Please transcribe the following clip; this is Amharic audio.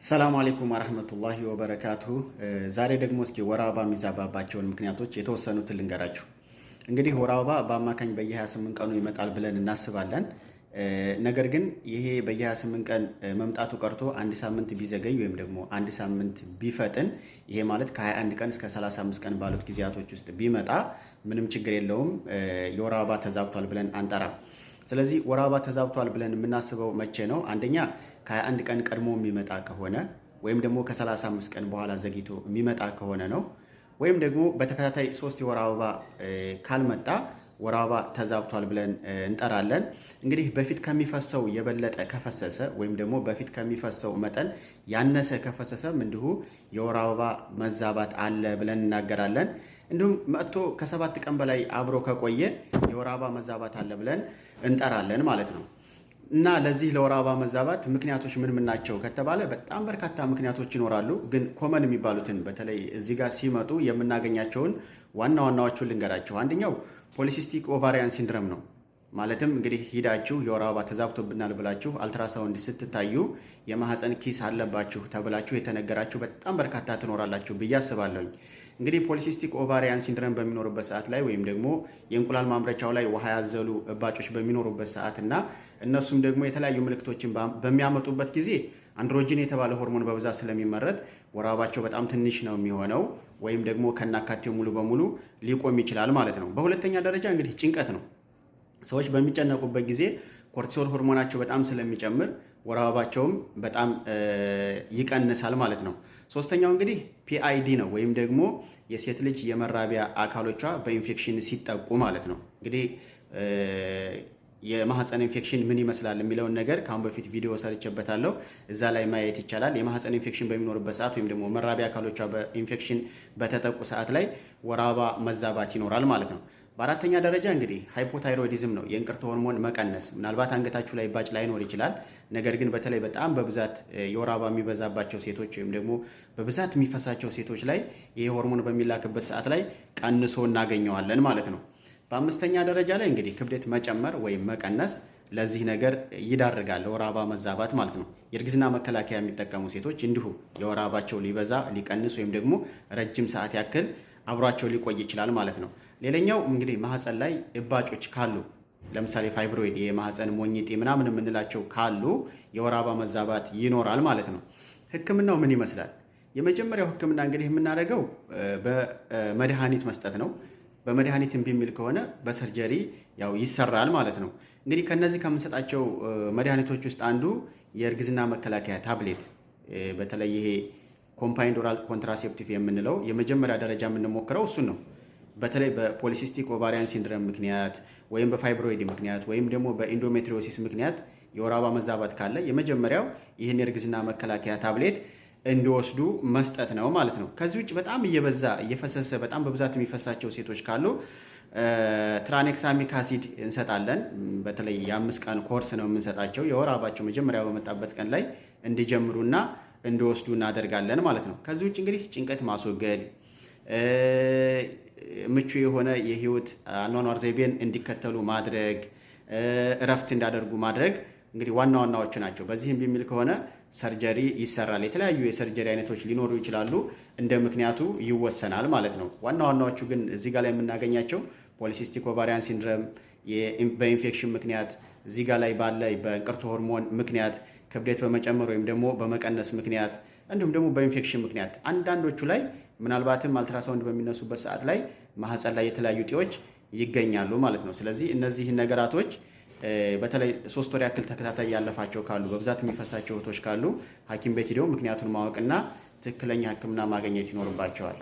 ሰላም አለይኩም ወራህመቱላሂ ወበረካቱሁ። ዛሬ ደግሞ እስኪ ወር አበባ የሚዛባባቸውን ምክንያቶች የተወሰኑትን ልንገራችሁ። እንግዲህ ወር አበባ በአማካኝ በየ28 ቀኑ ይመጣል ብለን እናስባለን። ነገር ግን ይሄ በየ28 ቀን መምጣቱ ቀርቶ አንድ ሳምንት ቢዘገይ ወይም ደግሞ አንድ ሳምንት ቢፈጥን ይሄ ማለት ከ21 ቀን እስከ 35 ቀን ባሉት ጊዜያቶች ውስጥ ቢመጣ ምንም ችግር የለውም። የወር አበባ ተዛብቷል ብለን አንጠራም። ስለዚህ ወር አበባ ተዛብቷል ብለን የምናስበው መቼ ነው? አንደኛ ከ21 ቀን ቀድሞ የሚመጣ ከሆነ ወይም ደግሞ ከ35 ቀን በኋላ ዘግይቶ የሚመጣ ከሆነ ነው። ወይም ደግሞ በተከታታይ 3 የወር አበባ ካልመጣ ወር አበባ ተዛብቷል ብለን እንጠራለን። እንግዲህ በፊት ከሚፈሰው የበለጠ ከፈሰሰ ወይም ደግሞ በፊት ከሚፈሰው መጠን ያነሰ ከፈሰሰም እንዲሁ የወር አበባ መዛባት አለ ብለን እናገራለን። እንዲሁም መጥቶ ከ7 ቀን በላይ አብሮ ከቆየ የወር አበባ መዛባት አለ ብለን እንጠራለን ማለት ነው። እና ለዚህ ለወር አበባ መዛባት ምክንያቶች ምን ናቸው ከተባለ በጣም በርካታ ምክንያቶች ይኖራሉ። ግን ኮመን የሚባሉትን በተለይ እዚህ ጋር ሲመጡ የምናገኛቸውን ዋና ዋናዎቹን ልንገራቸው። አንደኛው ፖሊሲስቲክ ኦቫሪያን ሲንድረም ነው። ማለትም እንግዲህ ሂዳችሁ የወር አበባ ተዛብቶብናል ብላችሁ አልትራሳውንድ ስትታዩ የማህፀን ኪስ አለባችሁ ተብላችሁ የተነገራችሁ በጣም በርካታ ትኖራላችሁ ብዬ አስባለሁኝ። እንግዲህ ፖሊሲስቲክ ኦቫሪያን ሲንድረም በሚኖርበት ሰዓት ላይ ወይም ደግሞ የእንቁላል ማምረቻው ላይ ውሃ ያዘሉ እባጮች በሚኖሩበት ሰዓት እና እነሱም ደግሞ የተለያዩ ምልክቶችን በሚያመጡበት ጊዜ አንድሮጂን የተባለ ሆርሞን በብዛት ስለሚመረት ወር አበባቸው በጣም ትንሽ ነው የሚሆነው ወይም ደግሞ ከናካቴው ሙሉ በሙሉ ሊቆም ይችላል ማለት ነው። በሁለተኛ ደረጃ እንግዲህ ጭንቀት ነው። ሰዎች በሚጨነቁበት ጊዜ ኮርቲሶል ሆርሞናቸው በጣም ስለሚጨምር ወር አበባቸውም በጣም ይቀንሳል ማለት ነው። ሶስተኛው እንግዲህ ፒአይዲ ነው ወይም ደግሞ የሴት ልጅ የመራቢያ አካሎቿ በኢንፌክሽን ሲጠቁ ማለት ነው። እንግዲህ የማህፀን ኢንፌክሽን ምን ይመስላል የሚለውን ነገር ከአሁን በፊት ቪዲዮ ሰርቼበታለሁ። እዛ ላይ ማየት ይቻላል። የማህፀን ኢንፌክሽን በሚኖርበት ሰዓት ወይም ደግሞ መራቢያ አካሎቿ በኢንፌክሽን በተጠቁ ሰዓት ላይ ወር አበባ መዛባት ይኖራል ማለት ነው። በአራተኛ ደረጃ እንግዲህ ሃይፖታይሮይዲዝም ነው፣ የእንቅርት ሆርሞን መቀነስ። ምናልባት አንገታችሁ ላይ ባጭ ላይኖር ይችላል። ነገር ግን በተለይ በጣም በብዛት የወር አበባ የሚበዛባቸው ሴቶች ወይም ደግሞ በብዛት የሚፈሳቸው ሴቶች ላይ ይሄ ሆርሞን በሚላክበት ሰዓት ላይ ቀንሶ እናገኘዋለን ማለት ነው። በአምስተኛ ደረጃ ላይ እንግዲህ ክብደት መጨመር ወይም መቀነስ ለዚህ ነገር ይዳርጋል፣ ለወር አበባ መዛባት ማለት ነው። የእርግዝና መከላከያ የሚጠቀሙ ሴቶች እንዲሁ የወር አበባቸው ሊበዛ ሊቀንስ ወይም ደግሞ ረጅም ሰዓት ያክል አብሯቸው ሊቆይ ይችላል ማለት ነው። ሌላኛው እንግዲህ ማህፀን ላይ እባጮች ካሉ ለምሳሌ ፋይብሮይድ የማህፀን ሞኝጤ ምናምን የምንላቸው ካሉ የወር አበባ መዛባት ይኖራል ማለት ነው። ህክምናው ምን ይመስላል? የመጀመሪያው ህክምና እንግዲህ የምናደርገው በመድኃኒት መስጠት ነው። በመድኃኒት እምቢ የሚል ከሆነ በሰርጀሪ ያው ይሰራል ማለት ነው። እንግዲህ ከነዚህ ከምንሰጣቸው መድኃኒቶች ውስጥ አንዱ የእርግዝና መከላከያ ታብሌት፣ በተለይ ይሄ ኮምባይንድ ኦራል ኮንትራሴፕቲቭ የምንለው የመጀመሪያ ደረጃ የምንሞክረው እሱን ነው። በተለይ በፖሊሲስቲክ ኦቫሪያን ሲንድረም ምክንያት ወይም በፋይብሮይድ ምክንያት ወይም ደግሞ በኢንዶሜትሪዮሲስ ምክንያት የወር አበባ መዛባት ካለ የመጀመሪያው ይህን የእርግዝና መከላከያ ታብሌት እንዲወስዱ መስጠት ነው ማለት ነው። ከዚህ ውጭ በጣም እየበዛ እየፈሰሰ በጣም በብዛት የሚፈሳቸው ሴቶች ካሉ ትራኔክሳሚክ አሲድ እንሰጣለን። በተለይ የ5 ቀን ኮርስ ነው የምንሰጣቸው። የወር አበባቸው መጀመሪያ በመጣበት ቀን ላይ እንዲጀምሩና እንዲወስዱ እናደርጋለን ማለት ነው። ከዚህ ውጭ እንግዲህ ጭንቀት ማስወገድ፣ ምቹ የሆነ የህይወት አኗኗር ዘይቤን እንዲከተሉ ማድረግ፣ እረፍት እንዳደርጉ ማድረግ እንግዲህ ዋና ዋናዎቹ ናቸው። በዚህም የሚል ከሆነ ሰርጀሪ ይሰራል። የተለያዩ የሰርጀሪ አይነቶች ሊኖሩ ይችላሉ፣ እንደ ምክንያቱ ይወሰናል ማለት ነው። ዋና ዋናዎቹ ግን እዚህ ጋር ላይ የምናገኛቸው ፖሊሲስቲክ ኦቫሪያን ሲንድረም በኢንፌክሽን ምክንያት፣ እዚህ ጋር ላይ ባለ በእንቅርት ሆርሞን ምክንያት፣ ክብደት በመጨመር ወይም ደግሞ በመቀነስ ምክንያት፣ እንዲሁም ደግሞ በኢንፌክሽን ምክንያት፣ አንዳንዶቹ ላይ ምናልባትም አልትራሳውንድ በሚነሱበት ሰዓት ላይ ማህፀን ላይ የተለያዩ እጢዎች ይገኛሉ ማለት ነው። ስለዚህ እነዚህ ነገራቶች በተለይ 3 ወር ያክል ተከታታይ ያለፋቸው ካሉ በብዛት የሚፈሳቸው እህቶች ካሉ ሐኪም ቤት ሄደው ምክንያቱን ማወቅና ትክክለኛ ሕክምና ማግኘት ይኖርባቸዋል።